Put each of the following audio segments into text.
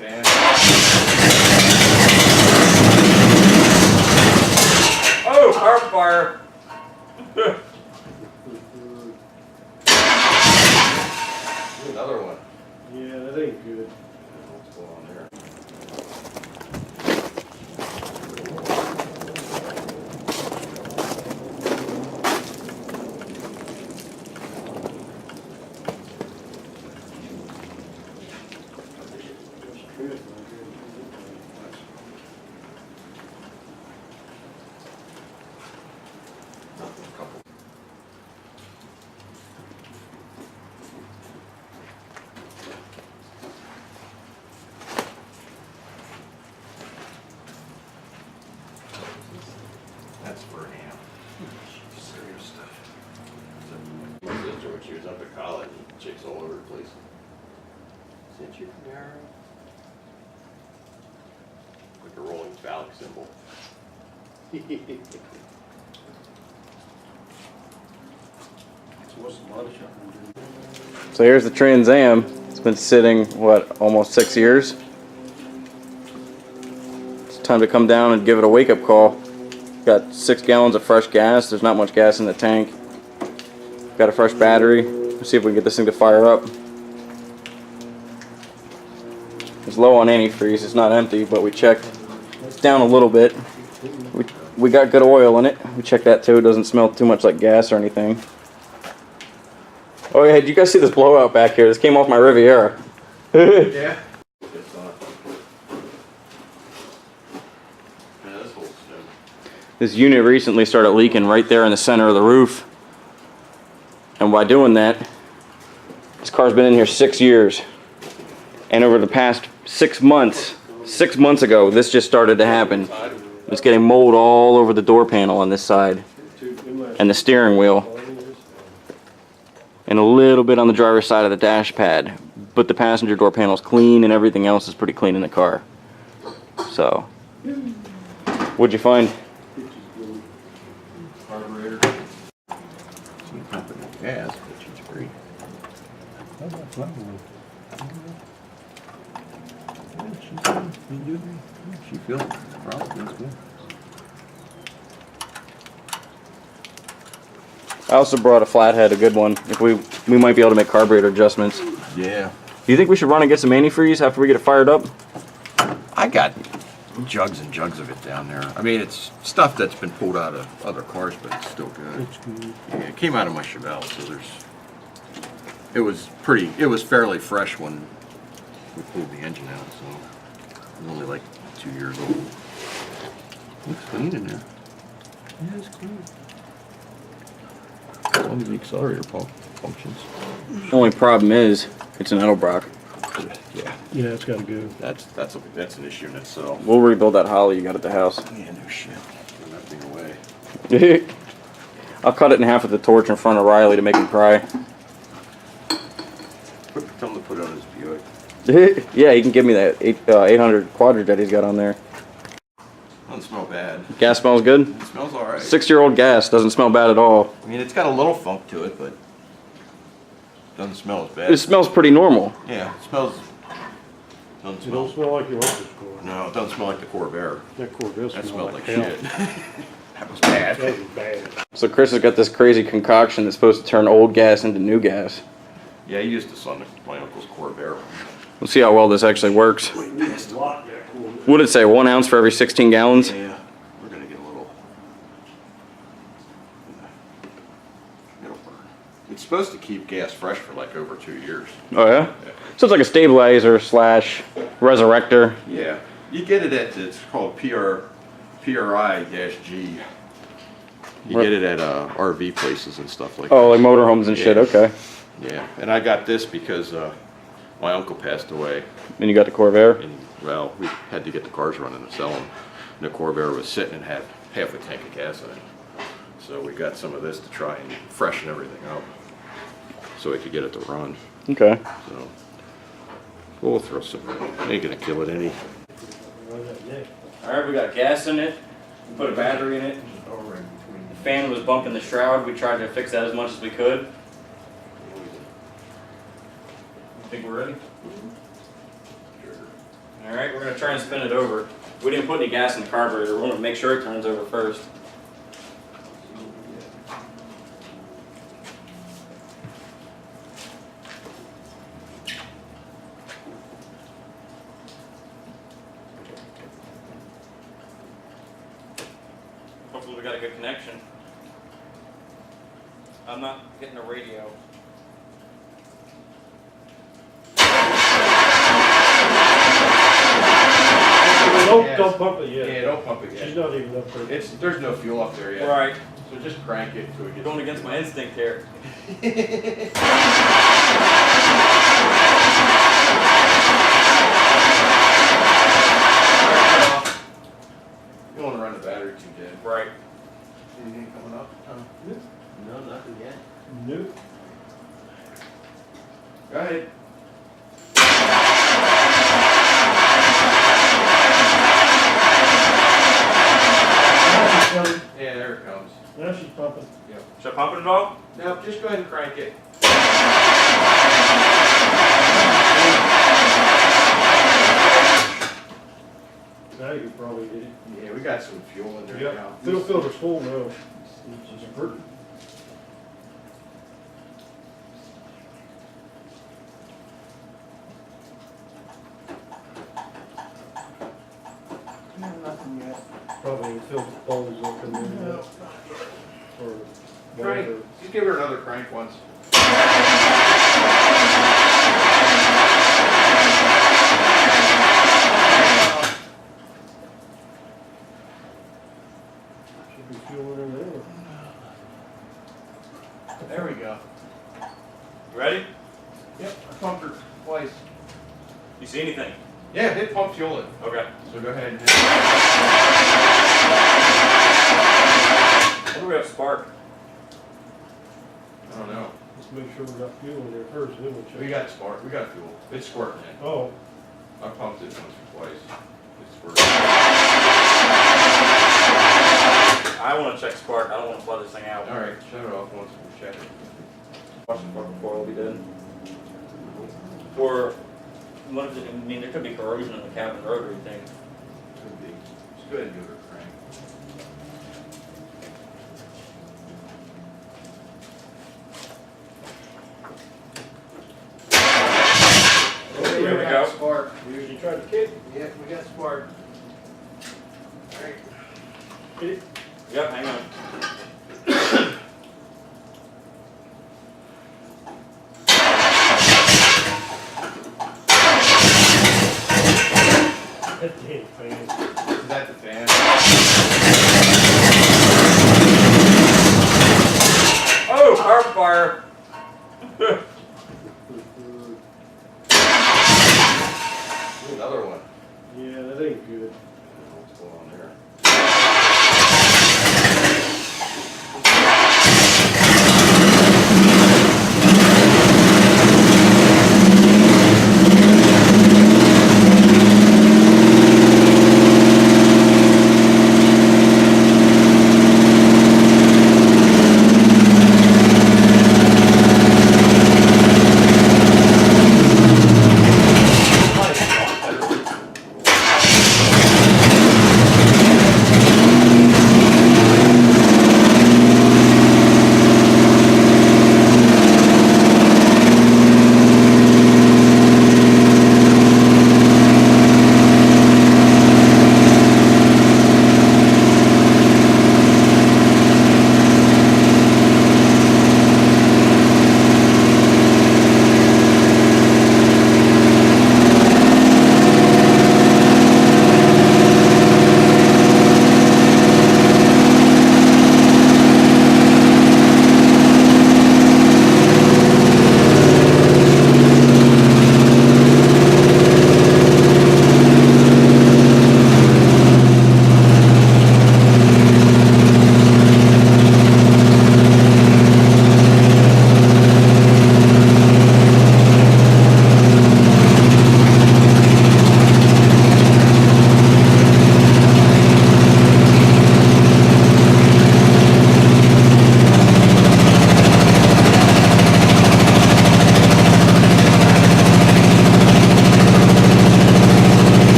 fan. Oh, carb fire! Another one. Yeah, that ain't good. What's going on there? That's for an amp. Serious stuff. My sister, when she was up at college, chicks all over the place. Sent you from there? Like a rolling phallic symbol. So here's the Trans Am. It's been sitting, what, almost 6 years? It's time to come down and give it a wake-up call. Got 6 gallons of fresh gas. There's not much gas in the tank. Got a fresh battery. Let's see if we can get this thing to fire up. It's low on antifreeze. It's not empty, but we checked. It's down a little bit. We got good oil in it. We checked that too. It doesn't smell too much like gas or anything. Oh yeah, did you guys see this blowout back here? This came off my Riviera. Yeah. This unit recently started leaking right there in the center of the roof. And by doing that, this car's been in here 6 years. And over the past 6 months, 6 months ago, this just started to happen. It's getting mold all over the door panel on this side. And the steering wheel. And a little bit on the driver's side of the dash pad. But the passenger door panel is clean and everything else is pretty clean in the car. So, what'd you find? Carburetor. She's pumping the gas, but she's free. She feels it. Probably feels good. I also brought a flathead, a good one. If we might be able to make carburetor adjustments. Yeah. Do you think we should run and get some antifreeze after we get it fired up? I got jugs and jugs of it down there. I mean, it's stuff that's been pulled out of other cars, but it's still good. It's good. Yeah, it came out of my Chevelle, so it was fairly fresh when we pulled the engine out, so it was only like 2 years old. Looks clean in there. Yeah, it's clean. As long as the accelerator pump functions. The only problem is, it's an Edelbrock. Yeah, Yeah, it's got to go. that's an issue in itself. We'll rebuild that Holly you got at the house. Yeah, no shit. Throw that thing away. I'll cut it in half with the torch in front of Riley to make him cry. Tell him to put it on his Buick. Yeah, he can give me that 800 Quadrojet he's got on there. Doesn't smell bad. Gas smells good? It smells alright. 6-year-old gas doesn't smell bad at all. I mean, it's got a little funk to it, but doesn't smell as It bad. smells pretty normal. Yeah, it smells. Doesn't It smell. don't smell like your uncle's car. No, it doesn't smell like the Corvair. That Corvette That smelled smelled like hell. shit. That was bad. That was bad. So Chris has got this crazy concoction that's supposed to turn old gas into new gas. Yeah, I used this on my uncle's Corvair. We'll see how well this actually works. We used a lot of that Corvette. What did it say, 1 ounce for every 16 gallons? Yeah, we're gonna get a little. It'll burn. It's supposed to keep gas fresh for like over 2 years. Oh yeah? So it's like a stabilizer slash resurrector. Yeah, you get it at, it's called PRI-G. You get it at RV places and stuff like that. Oh, like motorhomes and shit, Yeah. okay. Yeah, and I got this because my uncle passed away. Then you got the Corvair? And, well, we had to get the cars running to sell them. And the Corvair was sitting and had half a tank of gas in it. So we got some of this to try and freshen everything up so we could get it to run. Okay. So we'll throw some, ain't gonna kill it any. Alright, we got gas in it. We put a battery in it. The fan was bumping the shroud. We tried to fix that as much as we could. Think we're ready? All right, we're gonna try and spin it over. We didn't put any gas in the carburetor. We want to make sure it turns over first. Hopefully we got a good connection. I'm not getting a radio. Don't pump it yet. Yeah, don't pump it She's yet. not even up there. There's no fuel up there yet. Right. So just crank it until we get. Going against my instinct here. You don't want to run the battery too dead. Right. Anything coming up? No, nothing yet. Nope. Go ahead. Yeah, there it comes. Now she's pumping. Yep. Should I pump it at all? No, just go ahead and crank it. Now you probably get it. Yeah, we got some fuel in there Yep. now. Fuel filter's full now. It's just hurting. Nothing yet. Probably the filter bulbs will come in. No. Or Crank. whatever. Just give her another crank once. Should be fuel in there. There we go. Ready? Yep, I pumped her twice. You see anything? Yeah, it pumped fuel in. Okay. So go ahead and What do we have spark? I don't know. Let's make sure we got fuel in there first, then we'll check. We got spark. We got fuel. It's squirting in. Oh, I pumped it once or twice. It's squirting. I want to check spark. I don't want to flood this thing out. All right, shut it off once we check it. Watch the spark before we'll be dead. Or, what if it, I mean, there could be corrosion in the cabin rotary thing. Could be. Just go ahead and give it a crank. There we go. Spark. you tried to kick Yeah, we got spark. All right. it. Yep, hang on. That damn fan. Is that the fan? Oh, carb fire. Another one. Yeah, that ain't good. What's going on there?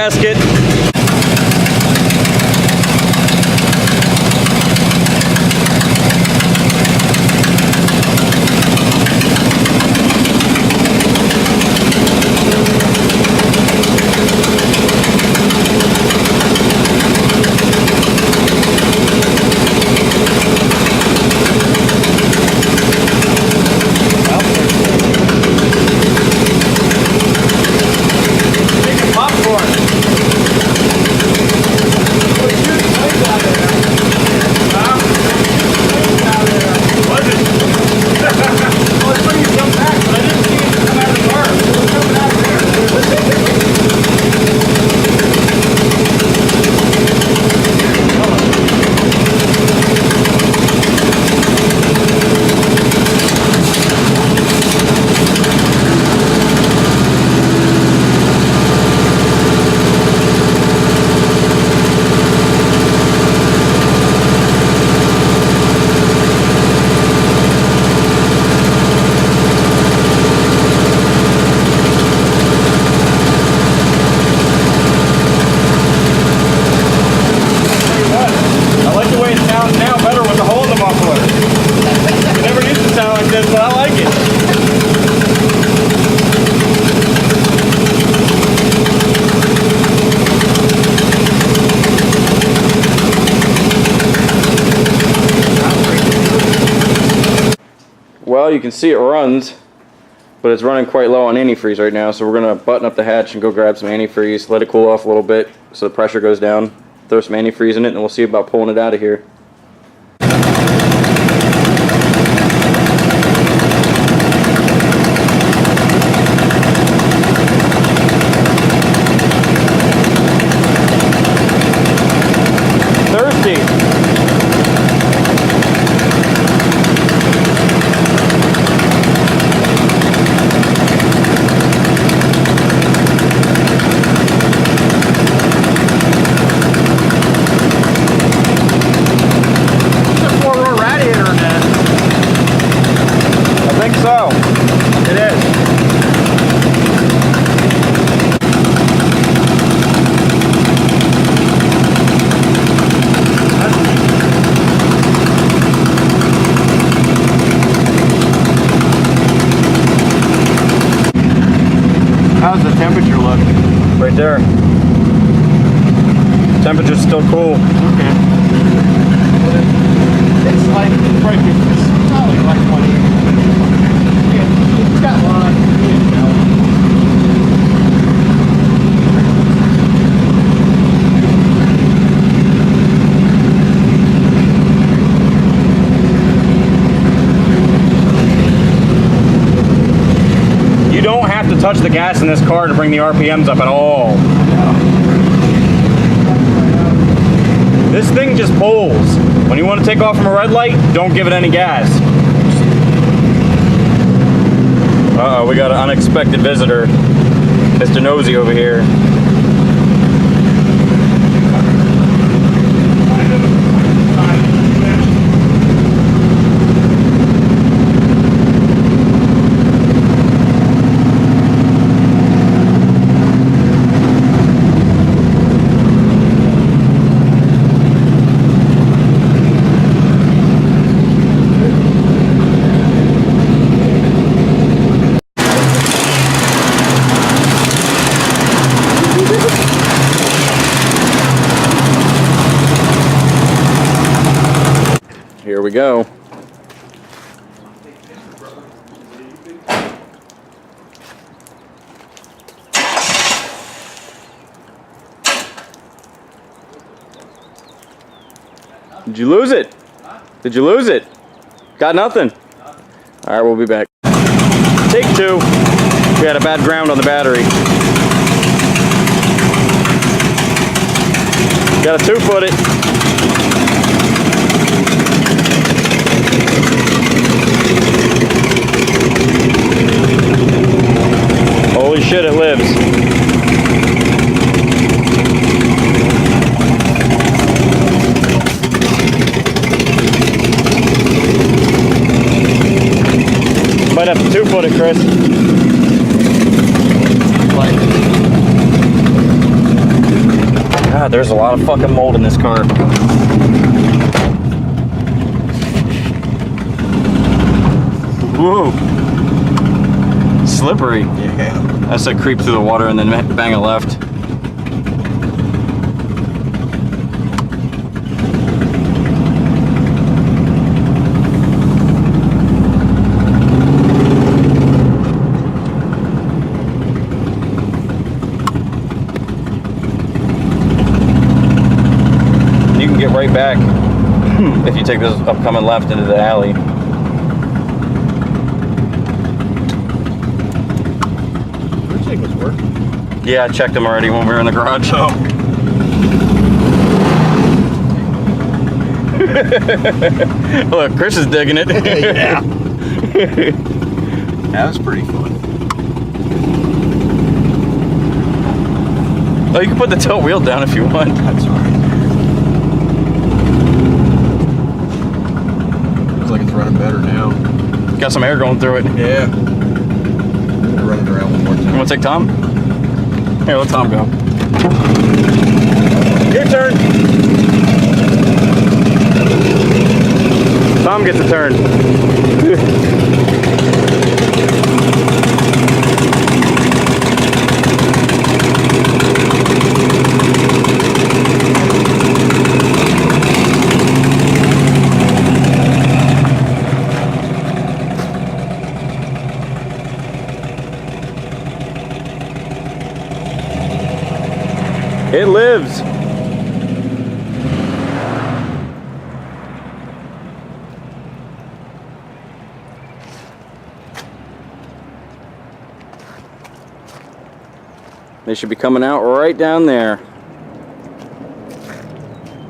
gasket. Well, you can see it runs, but it's running quite low on antifreeze right now, so we're going to button up the hatch and go grab some antifreeze, let it cool off a little bit so the pressure goes down, throw some antifreeze in it, and we'll see about pulling it out of here. How's the temperature look? Right there. Temperature's still cool. Okay. It's like, it's probably like 20. Yeah, it's got line, you know. You don't have to touch the gas in this car to bring the RPMs up at all. This thing just pulls. When you want to take off from a red light, don't give it any gas. Uh-oh, we got an unexpected visitor. Mr. Nosy over here. Here we go. Did you lose it? Did you lose it? Got nothing? Alright, we'll be back. Take two. We had a bad ground on the battery. Got to 2-foot it. Holy shit, it lives. Might have to 2-foot it, Chris. God, there's a lot of fucking mold in this car. Whoa. Slippery. Yeah. That's a creep through the water and then bang a left. You can get right back if you take this upcoming left into the alley. Yeah, I checked them already when we were in the garage. So. Look, Chris is digging it. Yeah. That was pretty fun. Oh, you can put the tilt wheel down if you want. That's alright. Looks like it's running better now. Got some air going through it. Yeah. Run it around one more time. You want to take Tom? Here, let Tom go. Your turn. Tom gets a turn. It lives. They should be coming out right down there.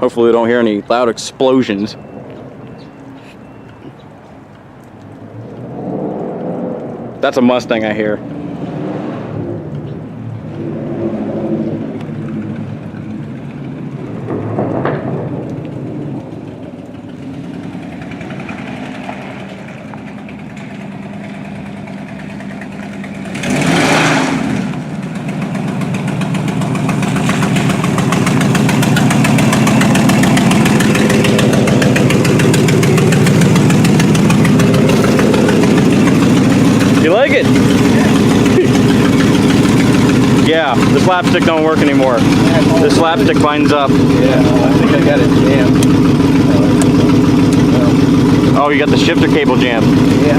Hopefully we don't hear any loud explosions. That's a Mustang I hear. You like it? Yeah, the slapstick don't work anymore. The slapstick binds up. Yeah, I think I got it jammed. Oh, you got the shifter cable jammed. Yeah.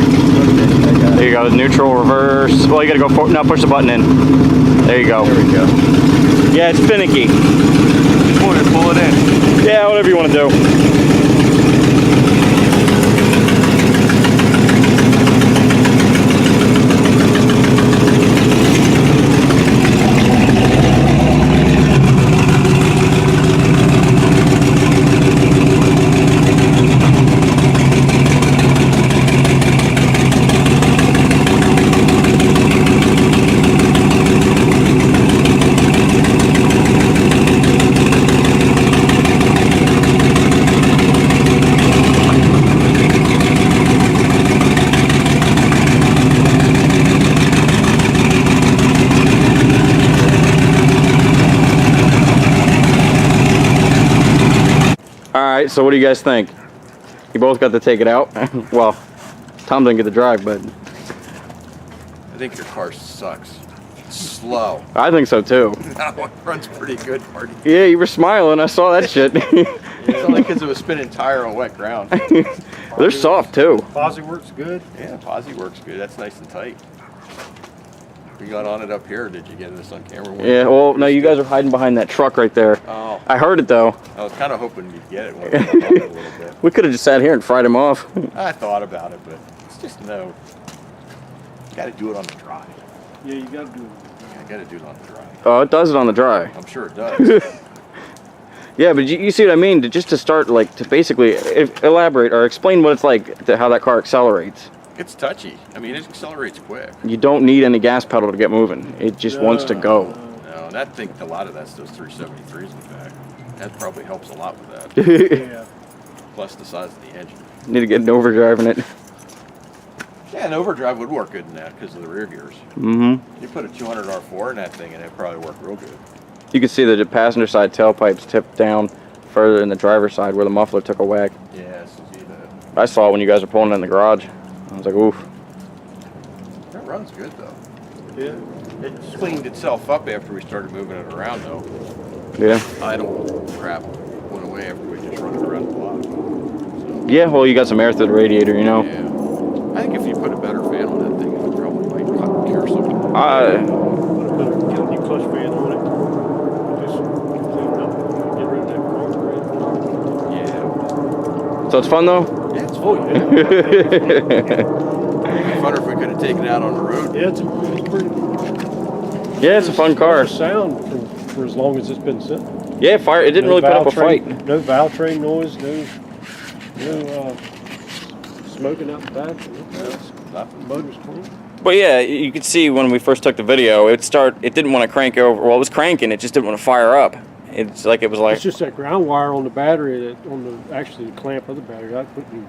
There you go, neutral, reverse. Well, you gotta go for, now push the button in. There you go. There we go. Yeah, it's finicky. Just want to pull it in. Yeah, whatever you want to do. Alright, so what do you guys think? You both got to take it out? Well, Tom didn't get to drive, but... I think your car sucks. It's slow. I think so too. No, it runs pretty good, Marty. Yeah, you were smiling, I saw that shit. It's only because it was spinning tire on wet ground. They're soft too. Posi works good. Yeah, Posi works good. That's nice and tight. You got on it up here, or did you get this on camera? Yeah, well, no, you guys are hiding behind that truck right there. Oh. I heard it though. I was kind of hoping you'd get it when I was on it a little bit. We could have just sat here and fried him off. I thought about it, but it's just no. You got to do it on the dry. Yeah, you gotta do it. I got to do it on the dry. Oh, it does it on the dry. I'm sure it does. Yeah, but you see what I mean? Just to start, like, to basically elaborate or explain what it's like, how that car accelerates. It's touchy. I mean, it accelerates quick. You don't need any gas pedal to get moving. It just wants to go. No, and I think a lot of that's those 373s in the back. That probably helps a lot with that. Yeah. Plus the size of the engine. Need to get an overdrive in it. Yeah, an overdrive would work good in that because of the rear gears. Mm-hmm. You put a 200 R4 in that thing and it'd probably work real good. You can see that the passenger side tailpipes tipped down further in the driver's side where the muffler took a whack. Yeah, I see that. I saw it when you guys were pulling it in the garage. I was like, oof. That runs good though. Yeah. It cleaned itself up after we started moving it around though. Yeah. Idle crap went away after we just run it around the block. So, Yeah, well, you got some air through the radiator, you know. yeah. I think if you put a better fan on that thing, it would probably might cure something. Put a better new clutch fan on it. Just clean it up. Get rid of that concrete. Yeah. So it's fun though? Yeah, it's Oh, fun. yeah. It'd be funner if we could have taken it out on the road. Yeah, it's pretty. Yeah, it's a fun car. Sound for as long as it's been sitting. Yeah, fire. It didn't really put up a fight. No valve train noise. No smoking out the back. The motor's clean. But yeah, you could see when we first took the video, it didn't want to crank over. Well, it was cranking. It just didn't want to fire up. It's like it was like. It's just that ground wire on the battery actually the clamp of the battery. I couldn't.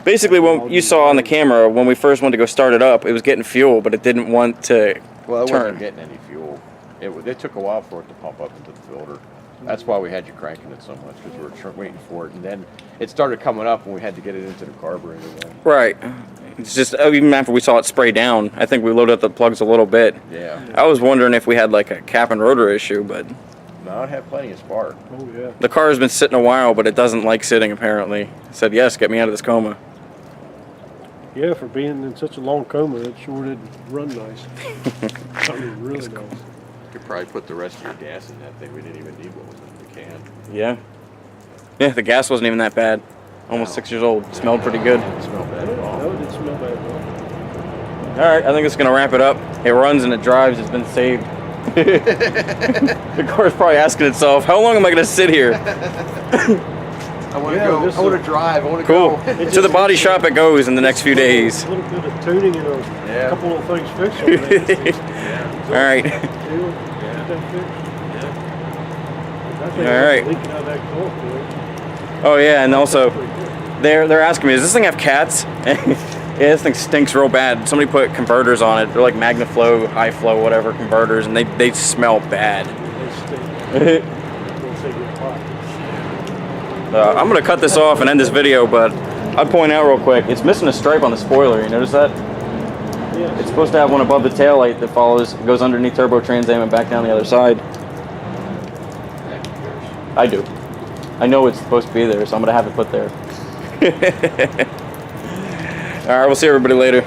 Basically, when you saw on the camera when we first wanted to go start it up, it was getting fuel, but it didn't want to Well, it turn. wasn't getting any fuel. It took a while for it to pump up into the filter. That's why we had you cranking it so much, because we were waiting for it. And then it started coming up and we had to get it into the carburetor then. Right. It's just even after we saw it spray down, I think we loaded up the plugs a little bit. Yeah. I was wondering if we had like a cap and rotor issue, but No, it had plenty of spark. Oh yeah. the car has been sitting a while, but it doesn't like sitting apparently. It said, yes, get me out of this coma. Yeah, for being in such a long coma, it sure did run nice. I mean, really nice. You could probably put the rest of your gas in that thing. We didn't even need what was in the can. Yeah. Yeah, the gas wasn't even that bad. Almost 6 years old. Smelled pretty good. It didn't smell bad at all. No, it didn't smell bad at all. All right, I think it's gonna wrap it up. It runs and it drives. It's been saved. The car's probably asking itself, "How long am I gonna sit here?" I want to Yeah, go. this I want is- to drive. I want to Cool. go. To the body shop it goes in the next few days. A little bit of tuning and a Yeah. couple of things fixed on that. All right. Get that fixed. That thing All was right. leaking out of that gulf, boy. Oh yeah, and also Pretty good. they're asking me, does this thing have cats? Yeah, this thing stinks real bad. Somebody put converters on it. They're like MagnaFlow, high flow, whatever converters, and they smell bad. They stink. Once they get hot. I'm gonna cut this off and end this video, but I'd point out real quick, it's missing a stripe on the spoiler. You notice that? Yes. It's supposed to have one above the taillight that goes underneath Turbo Trans Am and back down the other side. I do. I know it's supposed to be there, so I'm gonna have it put there. All right, we'll see everybody later.